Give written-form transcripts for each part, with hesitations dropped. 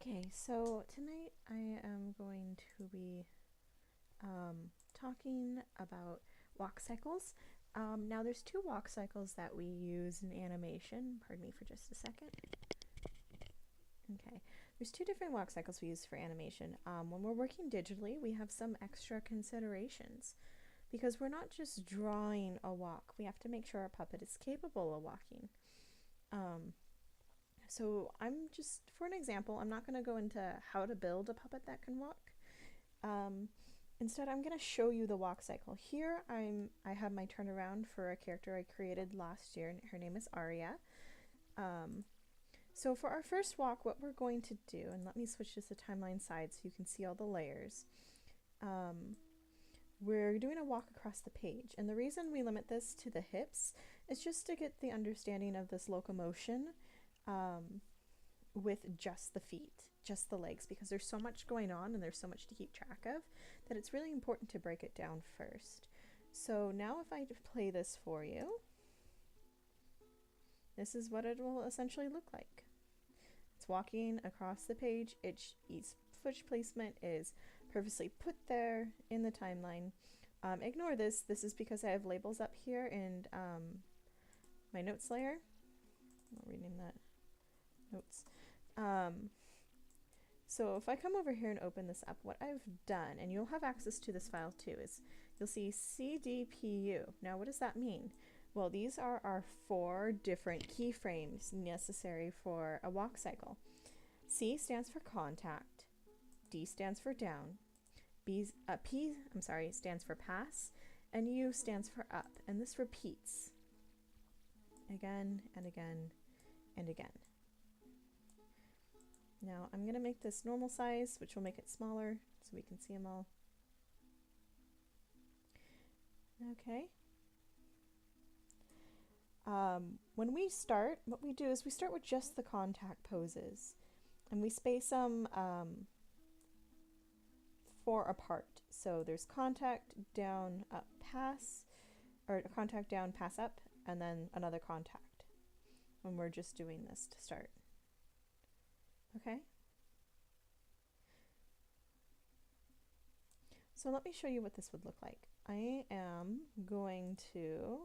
Okay, so tonight I am going to be talking about walk cycles. Now there's two walk cycles that we use in animation. Pardon me for just a second. Okay, there's two different walk cycles we use for animation. When we're working digitally, we have some extra considerations because we're not just drawing a walk. We have to make sure our puppet is capable of walking. So for an example, I'm not going to go into how to build a puppet that can walk. Instead, I'm going to show you the walk cycle. Here, I have my turnaround for a character I created last year, and her name is Aria. So for our first walk, what we're going to do, and let me switch this to timeline side so you can see all the layers. We're doing a walk across the page, and the reason we limit this to the hips is just to get the understanding of this locomotion with just the feet, just the legs, because there's so much going on and there's so much to keep track of that it's really important to break it down first. So now if I play this for you, this is what it will essentially look like. It's walking across the page. Each foot placement is purposely put there in the timeline. Ignore this. This is because I have labels up here in my notes layer. I'm not reading that. Notes. So if I come over here and open this up, what I've done, and you'll have access to this file too, is you'll see CDPU. Now what does that mean? Well, these are our 4 different keyframes necessary for a walk cycle. C stands for contact, D stands for down, P stands for pass, and U stands for up, and this repeats again and again and again. Now I'm going to make this normal size, which will make it smaller so we can see them all. Okay. When we start, what we do is we start with just the contact poses, and we space them 4 apart. So there's contact, down, up, pass, or contact, down, pass, up, and then another contact when we're just doing this to start. Okay? So let me show you what this would look like. I am going to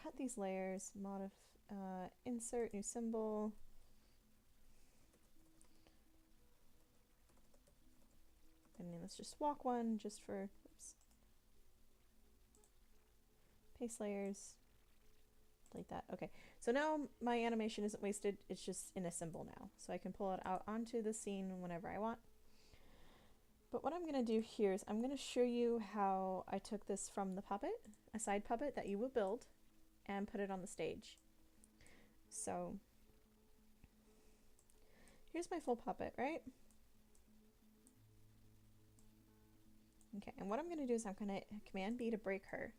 cut these layers, insert new symbol. And then let's just walk one just for, oops. Paste layers, like that. Okay, so now my animation isn't wasted, it's just in a symbol now. So I can pull it out onto the scene whenever I want. But what I'm going to do here is I'm going to show you how I took this from the puppet, a side puppet that you will build, and put it on the stage. So here's my full puppet, right? Okay, and what I'm going to do is I'm going to Command B to break her.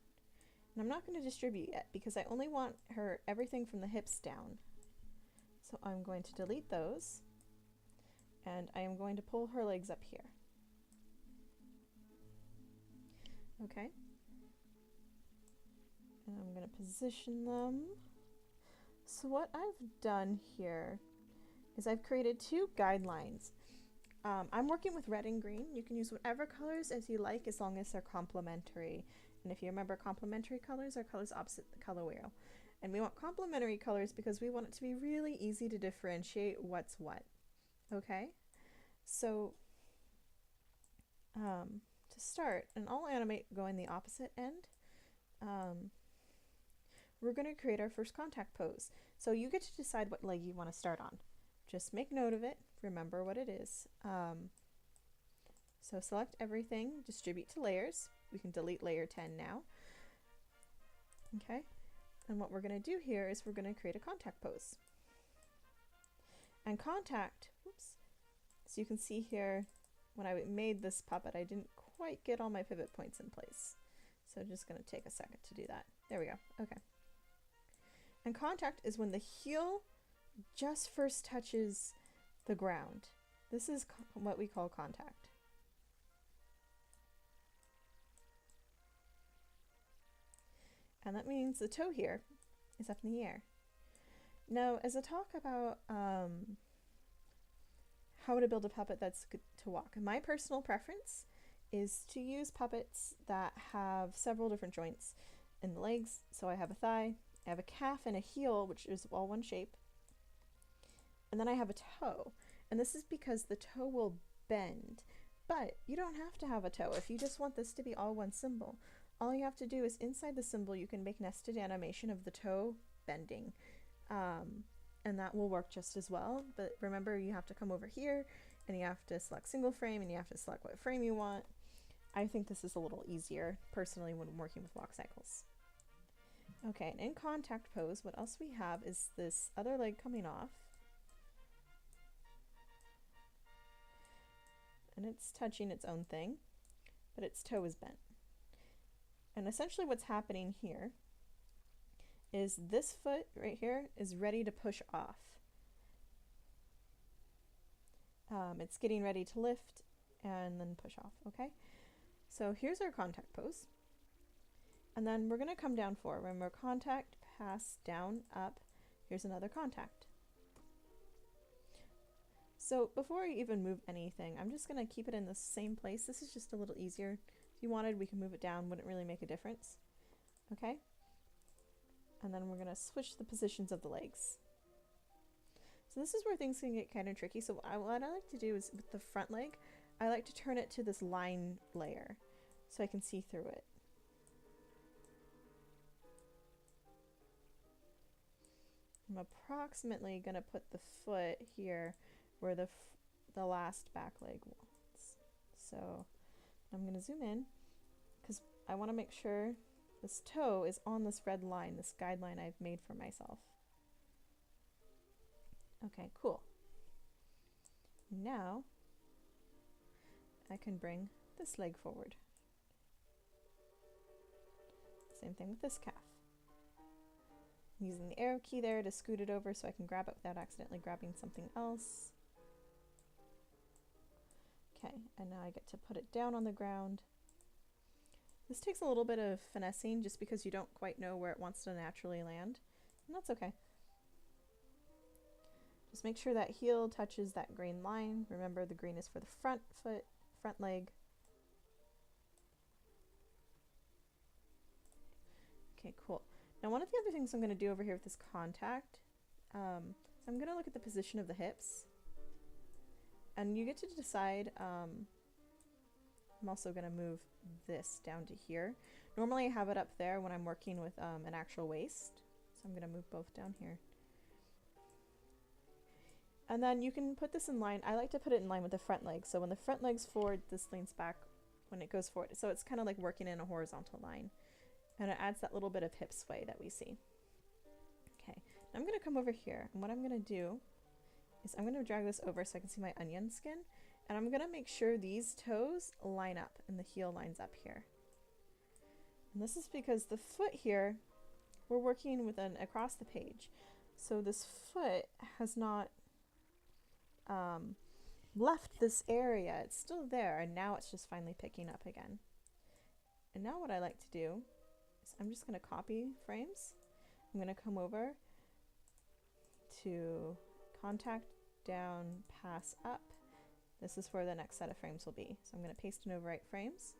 And I'm not going to distribute yet because I only want her everything from the hips down. So I'm going to delete those, and I am going to pull her legs up here. Okay. And I'm going to position them. So what I've done here is I've created 2 guidelines. I'm working with red and green. You can use whatever colors as you like as long as they're complementary. And if you remember, complementary colors are colors opposite the color wheel. And we want complementary colors because we want it to be really easy to differentiate what's what. Okay? So to start, and I'll animate going the opposite end, we're going to create our first contact pose. So you get to decide what leg you want to start on. Just make note of it, remember what it is. So select everything, distribute to layers. We can delete layer 10 now. Okay, and what we're going to do here is we're going to create a contact pose. And contact, oops, so you can see here, when I made this puppet, I didn't quite get all my pivot points in place. So I'm just going to take a second to do that. There we go, okay. And contact is when the heel just first touches the ground. This is what we call contact. And that means the toe here is up in the air. Now, as a talk about how to build a puppet that's good to walk, my personal preference is to use puppets that have several different joints in the legs. So I have a thigh, I have a calf and a heel, which is all one shape, and then I have a toe. And this is because the toe will bend, but you don't have to have a toe. If you just want this to be all one symbol, all you have to do is inside the symbol you can make nested animation of the toe bending, and that will work just as well. But remember, you have to come over here and you have to select single frame and you have to select what frame you want. I think this is a little easier personally when working with walk cycles. Okay, and in contact pose, what else we have is this other leg coming off, and it's touching its own thing, but its toe is bent. And essentially what's happening here is this foot right here is ready to push off. It's getting ready to lift and then push off, okay? So here's our contact pose. And then we're gonna come down forward. Remember, contact, pass, down, up. Here's another contact. So before I even move anything, I'm just gonna keep it in the same place. This is just a little easier. If you wanted, we can move it down, wouldn't really make a difference. Okay? And then we're gonna switch the positions of the legs. So this is where things can get kind of tricky. So what I like to do is with the front leg, I like to turn it to this line layer so I can see through it. I'm approximately going to put the foot here where the last back leg was. So I'm going to zoom in because I want to make sure this toe is on this red line, this guideline I've made for myself. Okay, cool. Now I can bring this leg forward. Same thing with this calf. I'm using the arrow key there to scoot it over so I can grab it without accidentally grabbing something else. Okay, and now I get to put it down on the ground. This takes a little bit of finessing just because you don't quite know where it wants to naturally land, and that's okay. Just make sure that heel touches that green line. Remember, the green is for the front foot, front leg. Okay, cool. Now one of the other things I'm going to do over here with this contact, I'm going to look at the position of the hips. And you get to decide, I'm also going to move this down to here. Normally I have it up there when I'm working with an actual waist. So I'm going to move both down here. And then you can put this in line. I like to put it in line with the front leg. So when the front leg's forward, this leans back when it goes forward. So it's kind of like working in a horizontal line. And it adds that little bit of hip sway that we see. Okay, now I'm going to come over here. And what I'm going to do is I'm going to drag this over so I can see my onion skin. And I'm going to make sure these toes line up and the heel lines up here. And this is because the foot here, we're working with an across the page. So this foot has not left this area. It's still there, and now it's just finally picking up again. And now what I like to do is I'm just going to copy frames. I'm going to come over to contact, down, pass, up. This is where the next set of frames will be. So I'm going to paste in overwrite frames.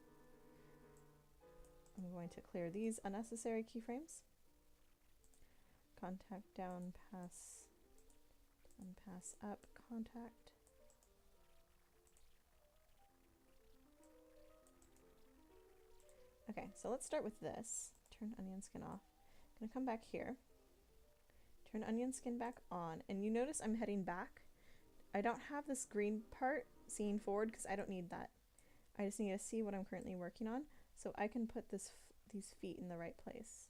I'm going to clear these unnecessary keyframes. Contact, down, pass up, contact. Okay, so let's start with this. Turn onion skin off. I'm going to come back here. Turn onion skin back on, and you notice I'm heading back. I don't have this green part seeing forward because I don't need that. I just need to see what I'm currently working on so I can put these feet in the right place.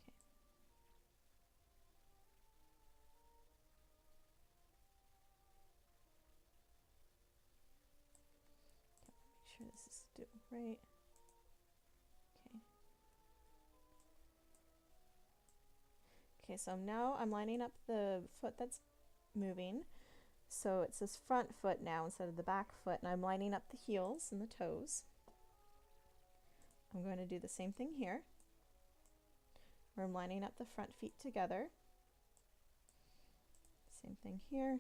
Okay. Make sure this is still right. Okay. Okay, so now I'm lining up the foot that's moving. So it's this front foot now instead of the back foot, and I'm lining up the heels and the toes. I'm going to do the same thing here. where I'm lining up the front feet together. Same thing here.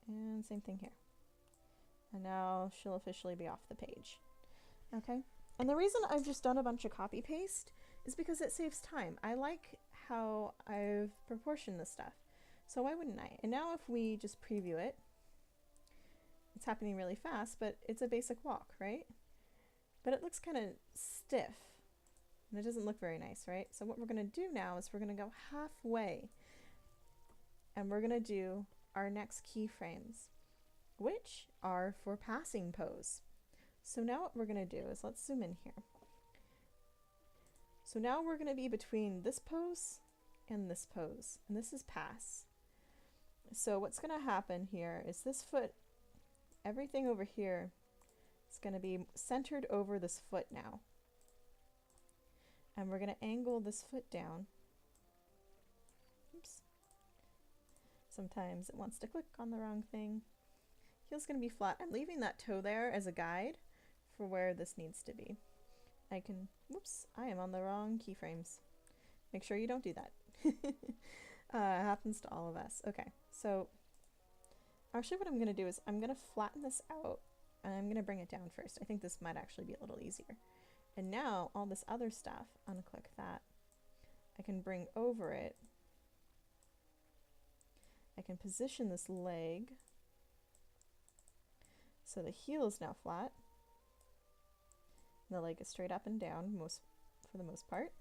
And same thing here. And now she'll officially be off the page. Okay? And the reason I've just done a bunch of copy paste is because it saves time. I like how I've proportioned this stuff. So why wouldn't I? And now if we just preview it, it's happening really fast, but it's a basic walk, right? But it looks kind of stiff and it doesn't look very nice, right? So what we're going to do now is we're going to go halfway and we're going to do our next keyframes, which are for passing pose. So now what we're going to do is, let's zoom in here. So now we're going to be between this pose and this pose, and this is pass. So what's going to happen here is this foot, everything over here is going to be centered over this foot now. And we're going to angle this foot down. Oops. Sometimes it wants to click on the wrong thing. Heel's going to be flat. I'm leaving that toe there as a guide for where this needs to be. I can, whoops, I am on the wrong keyframes. Make sure you don't do that. It happens to all of us. Okay, so actually what I'm going to do is I'm going to flatten this out and I'm going to bring it down first. I think this might actually be a little easier. And now all this other stuff, unclick that, I can bring over it. I can position this leg so the heel is now flat. The leg is straight up and down for the most part,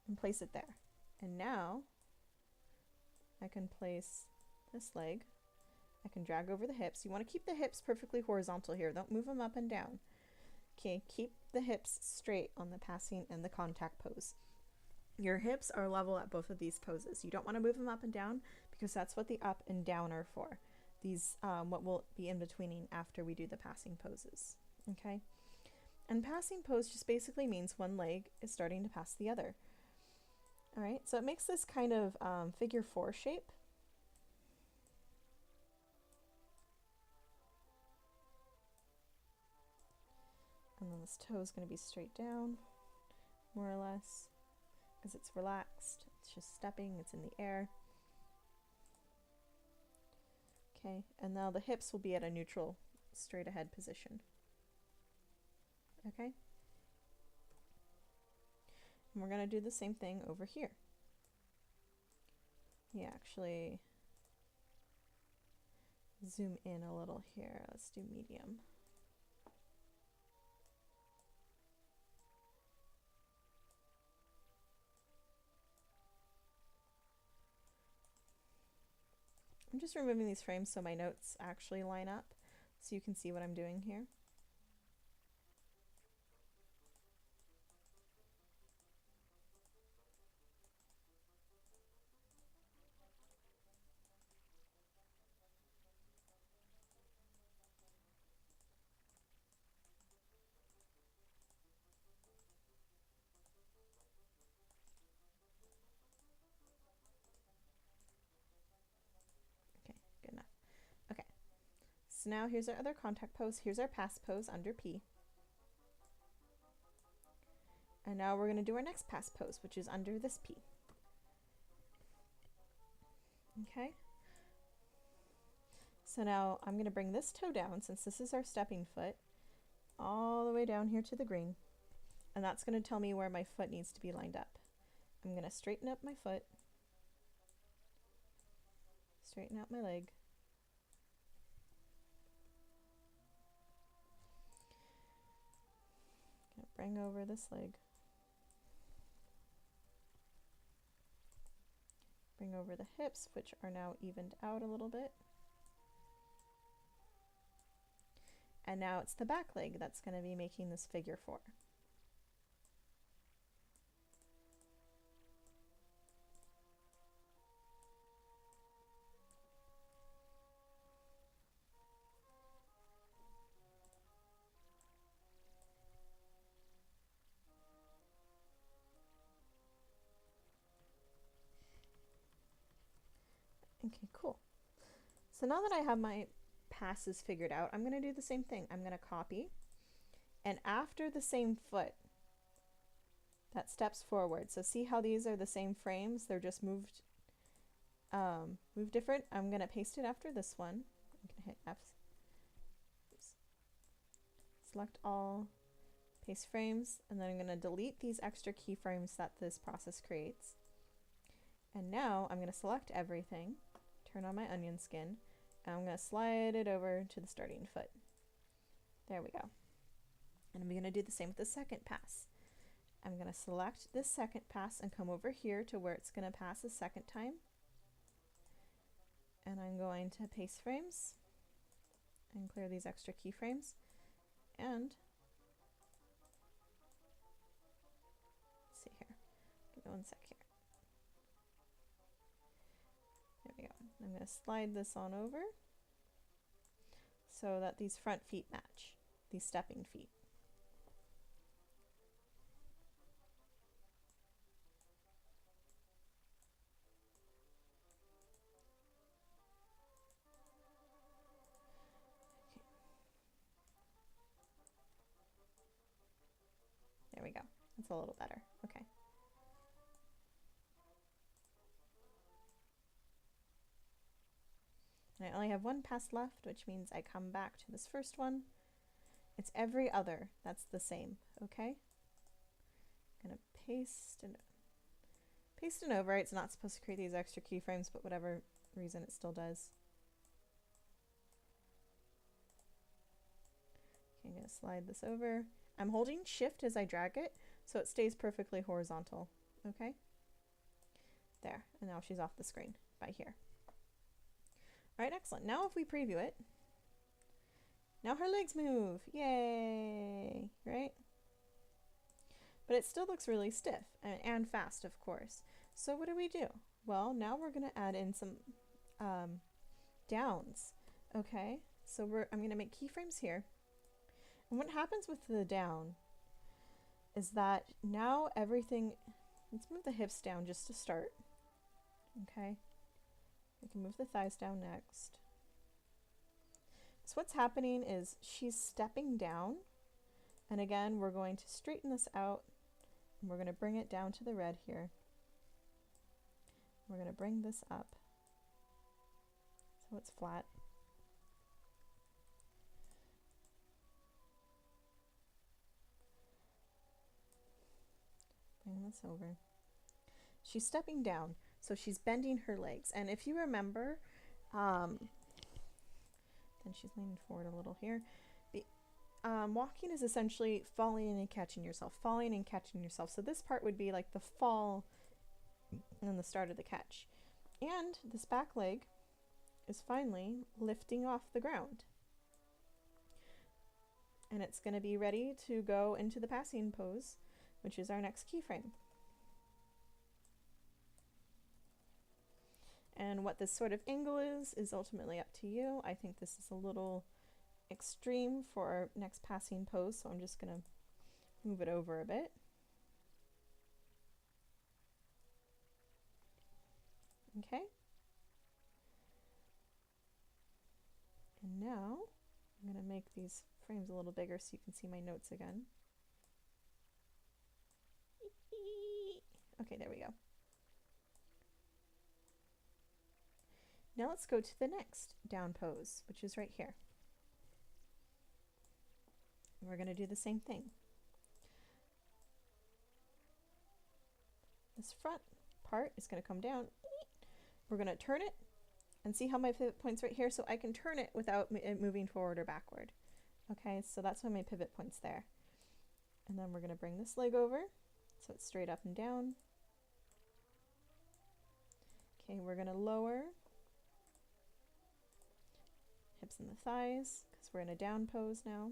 and place it there. And now I can place this leg. I can drag over the hips. You want to keep the hips perfectly horizontal here. Don't move them up and down. Okay, keep the hips straight on the passing and the contact pose. Your hips are level at both of these poses. You don't want to move them up and down because that's what the up and down are for. These, what will be in betweening after we do the passing poses. Okay? And passing pose just basically means one leg is starting to pass the other. All right, so it makes this kind of figure 4 shape. And then this toe is going to be straight down, more or less, because it's relaxed. It's just stepping, it's in the air. Okay, and now the hips will be at a neutral, straight ahead position. Okay? And we're going to do the same thing over here. Yeah, actually zoom in a little here. Let's do medium. I'm just removing these frames so my notes actually line up so you can see what I'm doing here. So now here's our other contact pose. Here's our pass pose under P. And now we're going to do our next pass pose, which is under this P. Okay. So now I'm going to bring this toe down, since this is our stepping foot, all the way down here to the green. And that's going to tell me where my foot needs to be lined up. I'm going to straighten up my foot, straighten out my leg. Bring over this leg. Bring over the hips, which are now evened out a little bit. And now it's the back leg that's going to be making this figure 4. Okay, cool. So now that I have my passes figured out, I'm going to do the same thing. I'm going to copy, and after the same foot that steps forward. So see how these are the same frames, they're just moved different. I'm gonna paste it after this one. I'm gonna hit F. Oops. Select all, paste frames, and then I'm gonna delete these extra keyframes that this process creates. And now I'm gonna select everything, turn on my onion skin, and I'm gonna slide it over to the starting foot. There we go. And I'm gonna do the same with the second pass. I'm gonna select this second pass and come over here to where it's gonna pass a second time. And I'm going to paste frames and clear these extra keyframes. And let's see here. Give me one sec here. There we go. I'm going to slide this on over so that these front feet match, these stepping feet. There we go. That's a little better. Okay. And I only have one pass left, which means I come back to this first one. It's every other that's the same, okay? I'm gonna paste it over. It's not supposed to create these extra keyframes, but whatever reason it still does. Okay, I'm gonna slide this over. I'm holding shift as I drag it, so it stays perfectly horizontal, okay? There, and now she's off the screen by here. All right, excellent. Now if we preview it, now her legs move, yay, right? But it still looks really stiff and fast, of course. So what do? Well, now we're gonna add in some downs, okay? So I'm gonna make keyframes here. And what happens with the down is that now everything, let's move the hips down just to start, okay? We can move the thighs down next. So what's happening is she's stepping down, and again we're going to straighten this out, and we're going to bring it down to the red here. We're going to bring this up so it's flat. Bring this over. She's stepping down, so she's bending her legs. And if you remember, then she's leaning forward a little here. Walking is essentially falling and catching yourself, falling and catching yourself. So this part would be like the fall and the start of the catch. And this back leg is finally lifting off the ground. And it's going to be ready to go into the passing pose, which is our next keyframe. And what this sort of angle is ultimately up to you. I think this is a little extreme for our next passing pose, so I'm just going to move it over a bit. Okay. And now I'm going to make these frames a little bigger so you can see my notes again. Okay, there we go. Now let's go to the next down pose, which is right here. And we're going to do the same thing. This front part is going to come down. We're going to turn it and see how my pivot point's right here, so I can turn it without it moving forward or backward. Okay, so that's why my pivot point's there. And then we're going to bring this leg over so it's straight up and down. Okay, we're going to lower hips and the thighs because we're in a down pose now.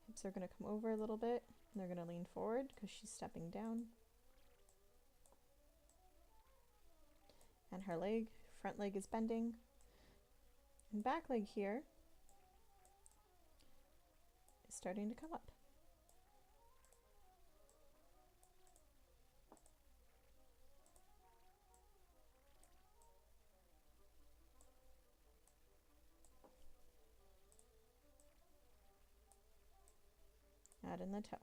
Hips are going to come over a little bit and they're going to lean forward because she's stepping down. And her leg, front leg is bending. And back leg here is starting to come up. add in the toe.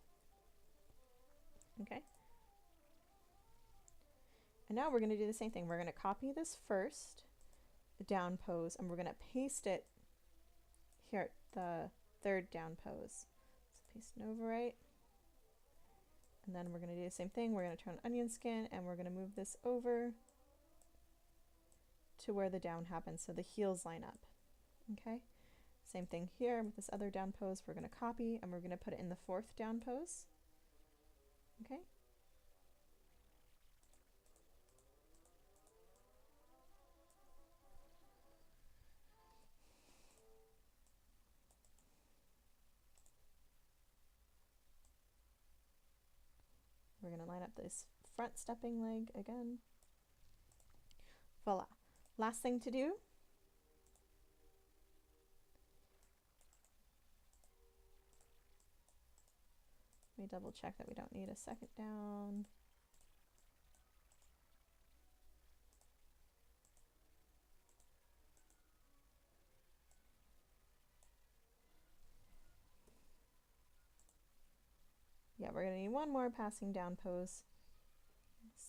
Okay. And now we're going to do the same thing. We're going to copy this first down pose and we're going to paste it here at the third down pose. So paste and overwrite. And then we're going to do the same thing. We're going to turn on onion skin and we're going to move this over to where the down happens so the heels line up. Okay. Same thing here with this other down pose. We're going to copy and we're going to put it in the fourth down pose. Okay. We're going to line up this front stepping leg again. Voila. Last thing to do. Let me double check that we don't need a second down. Yeah, we're going to need one more passing down pose.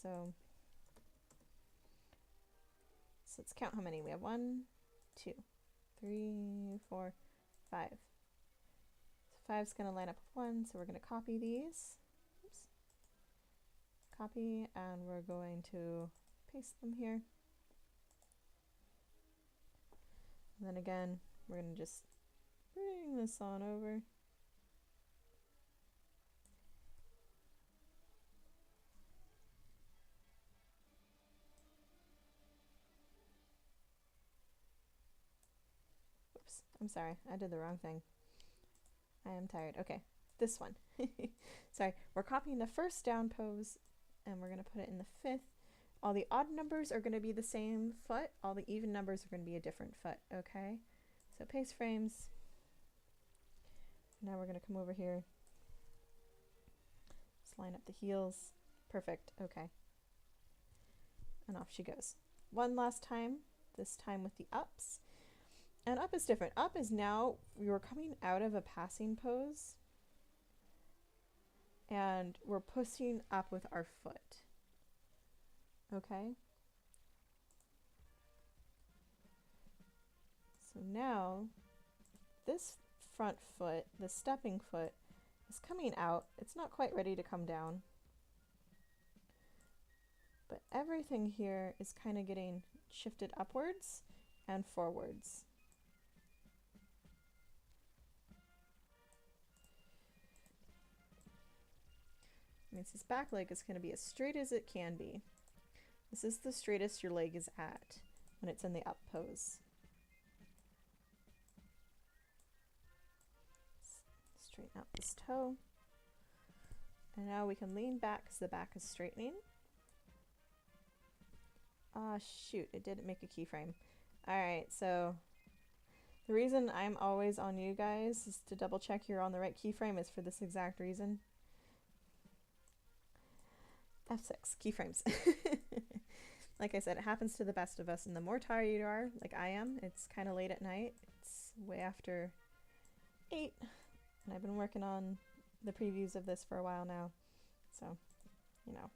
So let's count how many we have. 1, 2, 3, 4, 5. So 5's going to line up with 1, so we're going to copy these. Oops. Copy, and we're going to paste them here. And then again, we're going to just bring this on over. Oops, I'm sorry, I did the wrong thing. I am tired. Okay, this one. Sorry, we're copying the first down pose and we're going to put it in the fifth. All the odd numbers are going to be the same foot. All the even numbers are going to be a different foot, okay? So paste frames. Now we're going to come over here. Just line up the heels. Perfect, okay. And off she goes. One last time, this time with the ups. And up is different. Up is now, we were coming out of a passing pose and we're pushing up with our foot. Okay? So now, this front foot, the stepping foot, is coming out. It's not quite ready to come down. But everything here is kind of getting shifted upwards and forwards. Means this back leg is going to be as straight as it can be. This is the straightest your leg is at when it's in the up pose. Straighten out this toe. And now we can lean back because the back is straightening. Ah, shoot, it didn't make a keyframe. Alright, so the reason I'm always on you guys is to double check you're on the right keyframe is for this exact reason. F6, keyframes. Like I said, it happens to the best of us, and the more tired you are, like I am, it's kind of late at night. It's way after 8, and I've been working on the previews of this for a while now. So, you know,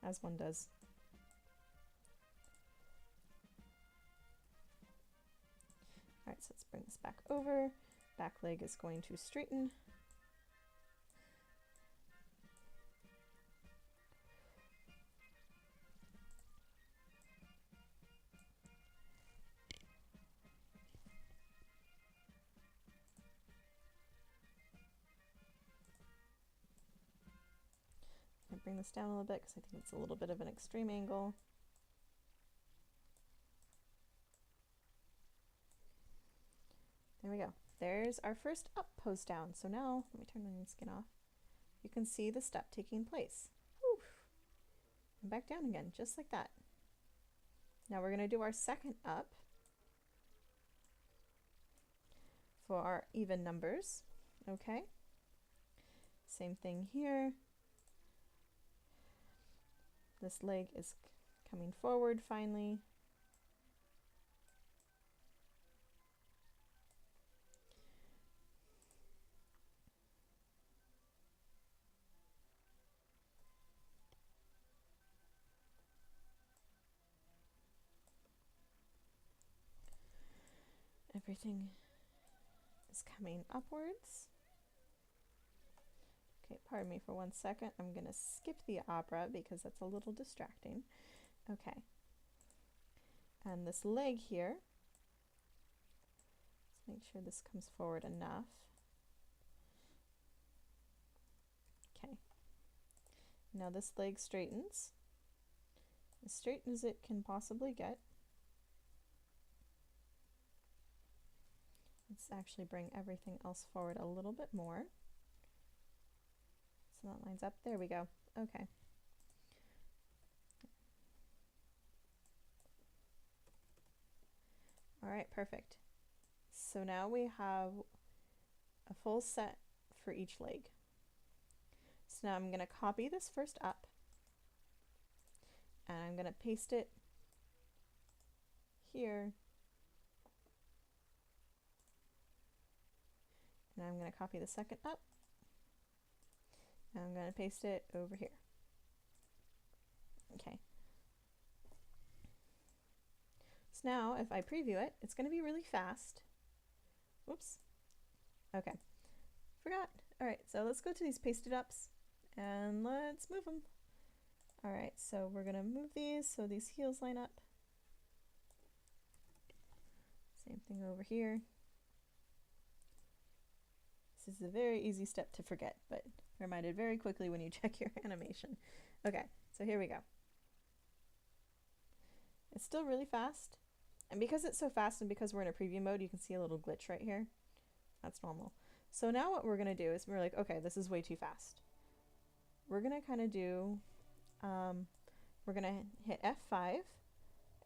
as one does. Alright, so let's bring this back over. Back leg is going to straighten. Bring this down a little bit because I think it's a little bit of an extreme angle. There we go. There's our first up pose down. So now, let me turn the skin off. You can see the step taking place. Whew. And back down again, just like that. Now we're going to do our second up for our even numbers. Okay. Same thing here. This leg is coming forward finally. everything is coming upwards. Okay, pardon me for 1 second. I'm going to skip the opera because that's a little distracting. Okay. And this leg here, let's make sure this comes forward enough. Okay. Now this leg straightens, as straight as it can possibly get. Let's actually bring everything else forward a little bit more. So that lines up. There we go. Okay. All right, perfect. So now we have a full set for each leg. So now I'm going to copy this first up, and I'm going to paste it here. And I'm going to copy the second up, and I'm going to paste it over here. Okay. So now if I preview it, it's going to be really fast. Whoops. Okay. Forgot. All right, so let's go to these pasted ups and let's move them. All right, so we're going to move these so these heels line up. Same thing over here. This is a very easy step to forget, but reminded very quickly when you check your animation. Okay, so here we go. It's still really fast, and because it's so fast and because we're in a preview mode, you can see a little glitch right here. That's normal. So now what we're going to do is we're like, okay, this is way too fast. We're going to kind of do, we're going to hit F5,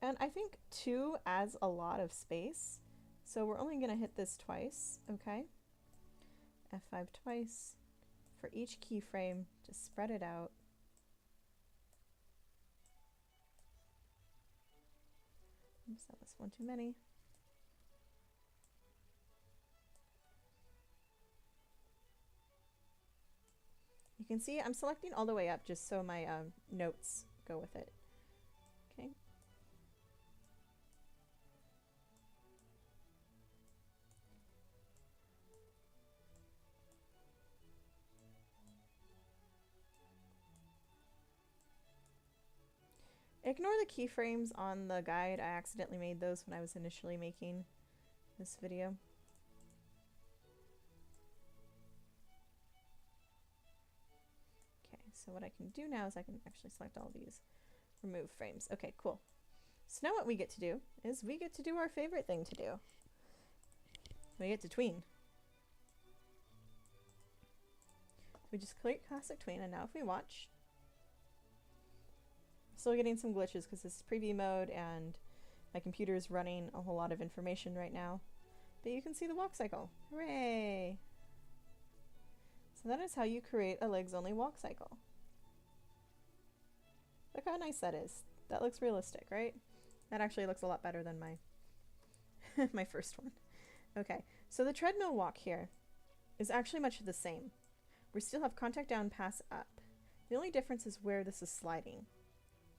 and I think 2 adds a lot of space, so we're only going to hit this twice, okay? F5 twice for each keyframe to spread it out. Oops, that was one too many. You can see I'm selecting all the way up just so my notes go with it. Okay. Ignore the keyframes on the guide. I accidentally made those when I was initially making this video. Okay, so what I can do now is I can actually select all these, remove frames. Okay, cool. So now what we get to do is we get to do our favorite thing to do. We get to tween. We just click classic tween, and now if we watch, still getting some glitches because this is preview mode and my computer is running a whole lot of information right now. But you can see the walk cycle. Hooray! So that is how you create a legs only walk cycle. Look how nice that is. That looks realistic, right? That actually looks a lot better than my my first one. Okay, so the treadmill walk here is actually much the same. We still have contact down, pass up. The only difference is where this is sliding.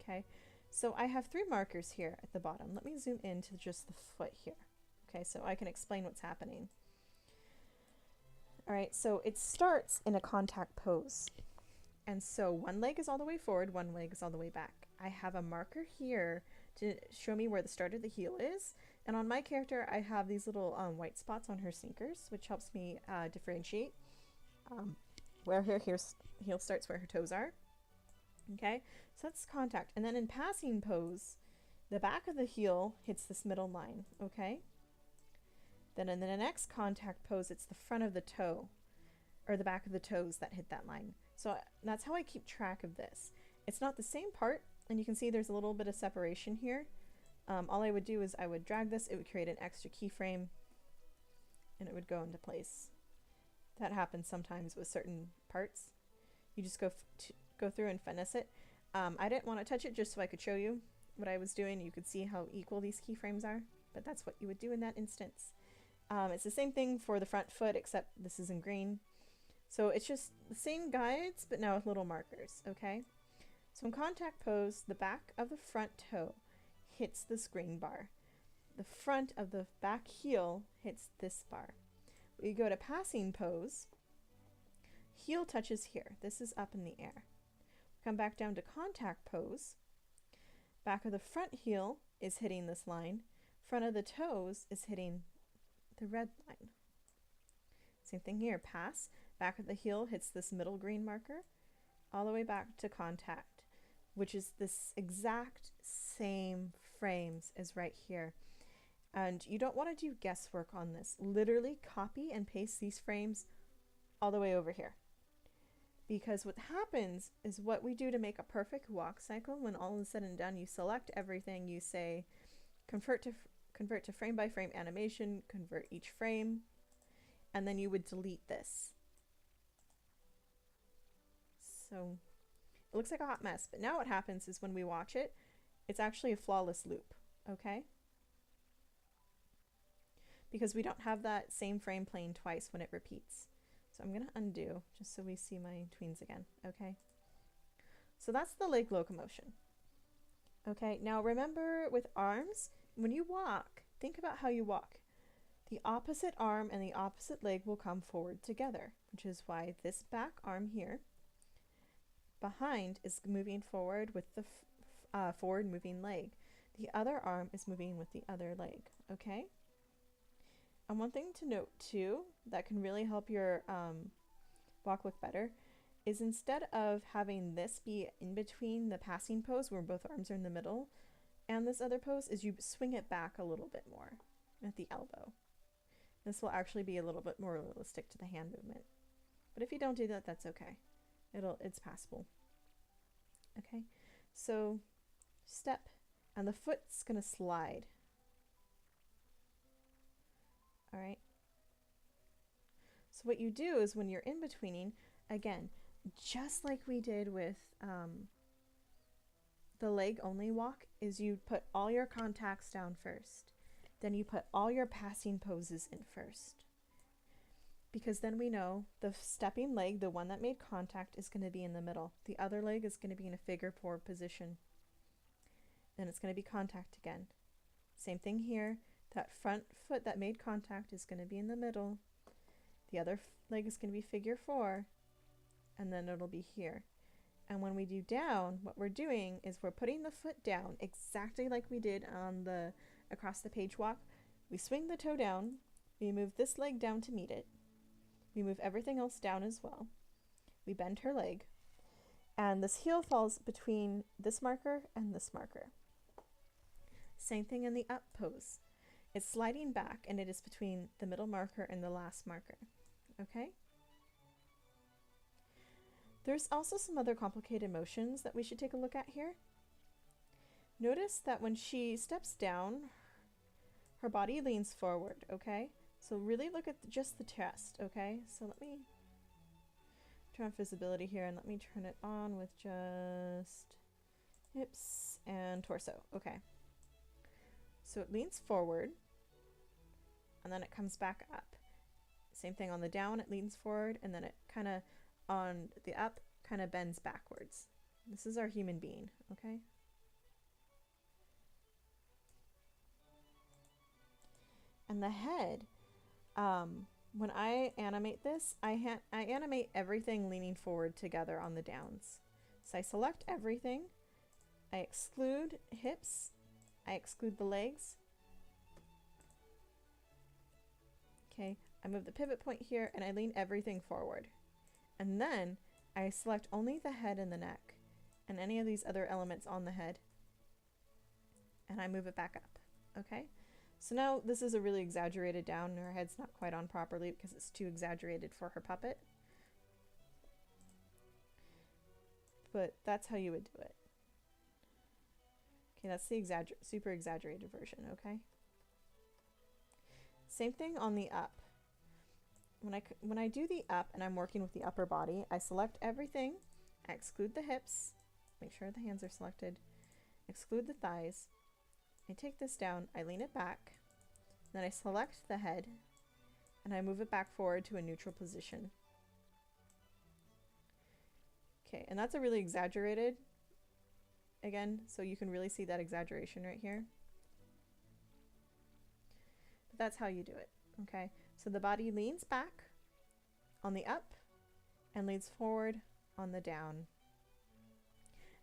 Okay, so I have 3 markers here at the bottom. Let me zoom in to just the foot here. Okay, so I can explain what's happening. All right, so it starts in a contact pose. And so one leg is all the way forward, one leg is all the way back. I have a marker here to show me where the start of the heel is. And on my character, I have these little white spots on her sneakers, which helps me differentiate where her heel starts, where her toes are. Okay, so that's contact. And then in passing pose, the back of the heel hits this middle line, okay? Then in the next contact pose, it's the front of the toe, or the back of the toes that hit that line. So that's how I keep track of this. It's not the same part, and you can see there's a little bit of separation here. All I would do is I would drag this, it would create an extra keyframe, and it would go into place. That happens sometimes with certain parts. You just go through and finesse it. I didn't want to touch it just so I could show you what I was doing. You could see how equal these keyframes are, but that's what you would do in that instance. It's the same thing for the front foot, except this is in green. So it's just the same guides, but now with little markers, okay? So in contact pose, the back of the front toe hits this green bar. the front of the back heel hits this bar. We go to passing pose, heel touches here. This is up in the air. Come back down to contact pose. Back of the front heel is hitting this line. Front of the toes is hitting the red line. Same thing here, pass. Back of the heel hits this middle green marker, all the way back to contact, which is this exact same frames as right here. And you don't want to do guesswork on this. Literally copy and paste these frames all the way over here. Because what happens is what we do to make a perfect walk cycle, when all is said and done, you select everything, you say convert to frame by frame animation, convert each frame, and then you would delete this. So it looks like a hot mess, but now what happens is when we watch it, it's actually a flawless loop, okay? Because we don't have that same frame playing twice when it repeats. So I'm going to undo just so we see my tweens again, okay? So that's the leg locomotion. Okay, now remember with arms, when you walk, think about how you walk. The opposite arm and the opposite leg will come forward together, which is why this back arm here behind is moving forward with the forward moving leg. The other arm is moving with the other leg, okay? And one thing to note too that can really help your walk look better is instead of having this be in between the passing pose where both arms are in the middle and this other pose, is you swing it back a little bit more at the elbow. This will actually be a little bit more realistic to the hand movement. But if you don't do that, that's okay. It's passable. Okay, so step, and the foot's gonna slide. All right. So what you do is when you're in betweening, again, just like we did with the leg only walk, is you put all your contacts down first. Then you put all your passing poses in first. Because then we know the stepping leg, the one that made contact, is going to be in the middle. The other leg is going to be in a figure 4 position. Then it's going to be contact again. Same thing here. That front foot that made contact is going to be in the middle. The other leg is going to be figure 4. And then it'll be here. And when we do down, what we're doing is we're putting the foot down exactly like we did on the across the page walk. We swing the toe down. We move this leg down to meet it. We move everything else down as well. We bend her leg. And this heel falls between this marker and this marker. Same thing in the up pose. It's sliding back and it is between the middle marker and the last marker. Okay? There's also some other complicated motions that we should take a look at here. Notice that when she steps down, her body leans forward, okay? So really look at just the chest, okay? So let me turn off visibility here and let me turn it on with just hips and torso, okay? So it leans forward and then it comes back up. Same thing on the down, it leans forward and then it kind of on the up kind of bends backwards. This is our human being, okay? And the head, when I animate this, I animate everything leaning forward together on the downs. So I select everything, I exclude hips, I exclude the legs. Okay, I move the pivot point here and I lean everything forward. And then I select only the head and the neck and any of these other elements on the head. And I move it back up, okay? So now this is a really exaggerated down. Her head's not quite on properly because it's too exaggerated for her puppet. But that's how you would do it. Okay, that's the super exaggerated version, okay? Same thing on the up. When I do the up and I'm working with the upper body, I select everything, I exclude the hips, make sure the hands are selected, exclude the thighs, I take this down, I lean it back, then I select the head, and I move it back forward to a neutral position. Okay, and that's a really exaggerated, again, so you can really see that exaggeration right here. but that's how you do it, okay? So the body leans back on the up and leans forward on the down.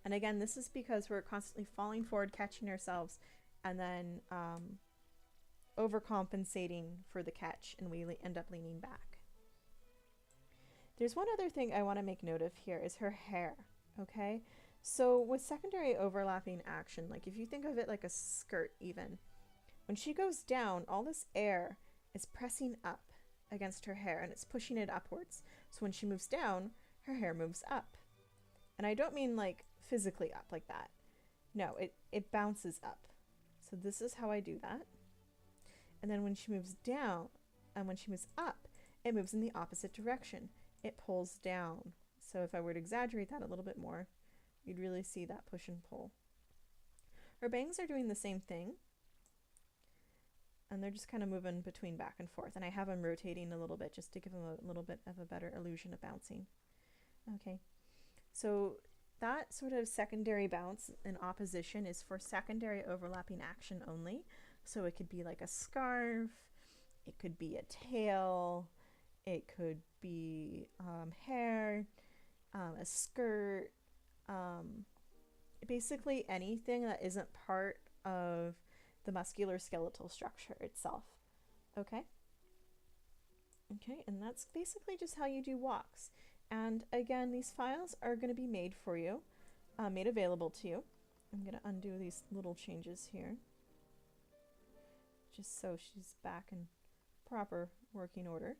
And again, this is because we're constantly falling forward, catching ourselves, and then overcompensating for the catch, and we end up leaning back. There's one other thing I want to make note of here is her hair, okay? So with secondary overlapping action, like if you think of it like a skirt even, when she goes down, all this air is pressing up against her hair and it's pushing it upwards. So when she moves down, her hair moves up. And I don't mean like physically up like that. No, it bounces up. So this is how I do that. And then when she moves down and when she moves up, it moves in the opposite direction. It pulls down. So if I were to exaggerate that a little bit more, you'd really see that push and pull. Her bangs are doing the same thing. And they're just kind of moving between back and forth. And I have them rotating a little bit just to give them a little bit of a better illusion of bouncing. Okay, so that sort of secondary bounce in opposition is for secondary overlapping action only. So it could be like a scarf, it could be a tail, it could be hair, a skirt, basically anything that isn't part of the musculoskeletal structure itself. Okay? Okay, and that's basically just how you do walks. And again, these files are going to be made for you, made available to you. I'm going to undo these little changes here, just so she's back in proper working order.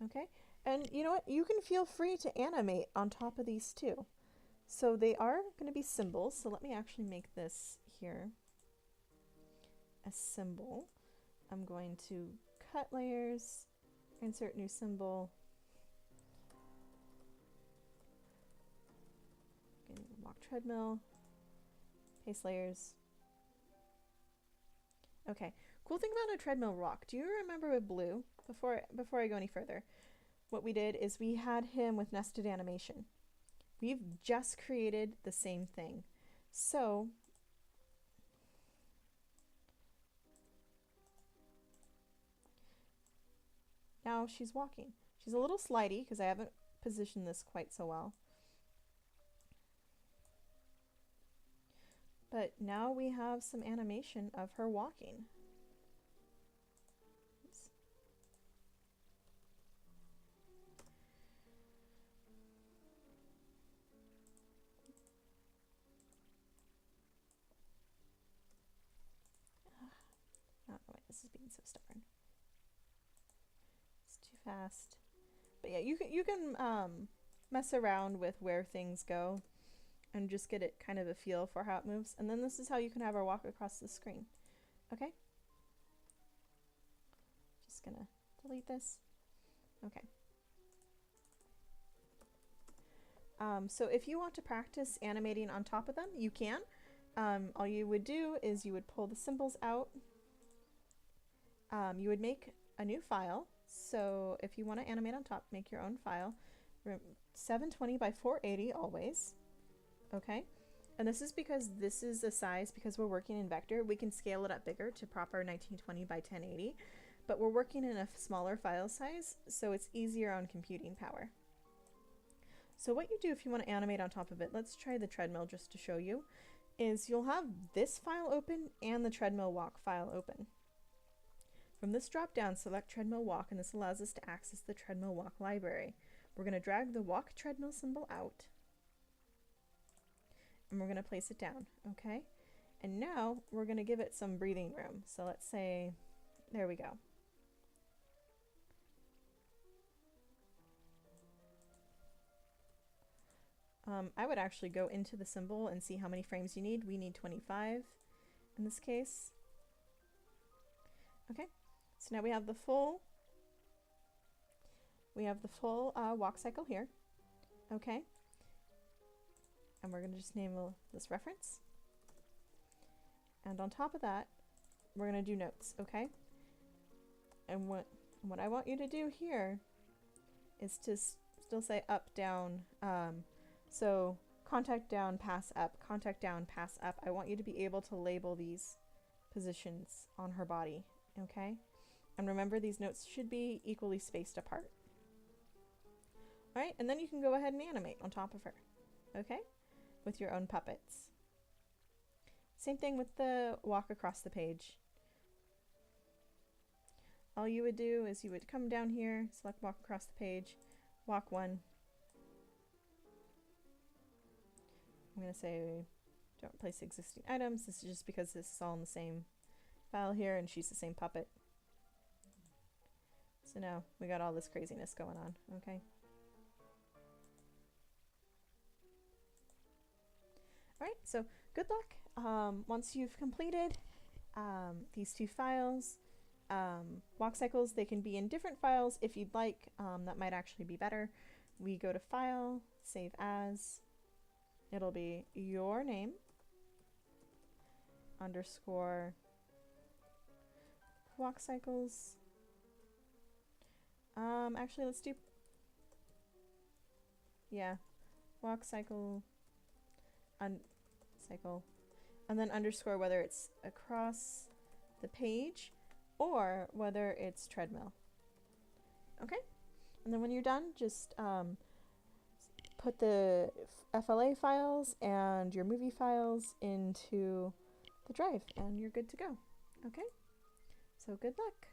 Okay, and you know what? You can feel free to animate on top of these too. So they are going to be symbols. So let me actually make this here a symbol. I'm going to cut layers, insert new symbol. Walk treadmill, paste layers. Okay, cool thing about a treadmill walk. Do you remember with Blue, before I go any further, what we did is we had him with nested animation. We've just created the same thing. So now she's walking. She's a little slidey because I haven't positioned this quite so well. But now we have some animation of her walking. Oops. I don't know why this is being so stubborn. It's too fast. But yeah, you can mess around with where things go and just get it kind of a feel for how it moves. And then this is how you can have her walk across the screen. Okay? Just gonna delete this. Okay. So if you want to practice animating on top of them, you can. All you would do is you would pull the symbols out. You would make a new file. So if you want to animate on top, make your own file. 720 by 480 always. Okay, and this is because this is the size, because we're working in vector, we can scale it up bigger to proper 1920 by 1080, but we're working in a smaller file size, so it's easier on computing power. So what you do if you want to animate on top of it, let's try the treadmill just to show you, is you'll have this file open and the treadmill walk file open. From this drop down, select treadmill walk, and this allows us to access the treadmill walk library. We're going to drag the walk treadmill symbol out, and we're going to place it down, okay? And now we're going to give it some breathing room. So let's say, there we go. I would actually go into the symbol and see how many frames you need. We need 25 in this case. Okay, so now we have the full walk cycle here, okay? And we're going to just name this reference. And on top of that, we're going to do notes, okay? And what I want you to do here is to still say up, down. So contact down, pass up, contact down, pass up. I want you to be able to label these positions on her body, okay? And remember, these notes should be equally spaced apart. All right, and then you can go ahead and animate on top of her, okay? With your own puppets. Same thing with the walk across the page. All you would do is you would come down here, select walk across the page, walk 1. I'm going to say don't replace existing items. This is just because this is all in the same file here and she's the same puppet. So now we got all this craziness going on, okay? Alright, so good luck. Once you've completed these 2 files, walk cycles, they can be in different files if you'd like. That might actually be better. We go to File, Save As. It'll be your name _ walk cycles. Actually, let's do, walk cycle, cycle, and then underscore whether it's across the page or whether it's treadmill. Okay, and then when you're done, just put the FLA files and your movie files into the drive and you're good to go. Okay, so good luck.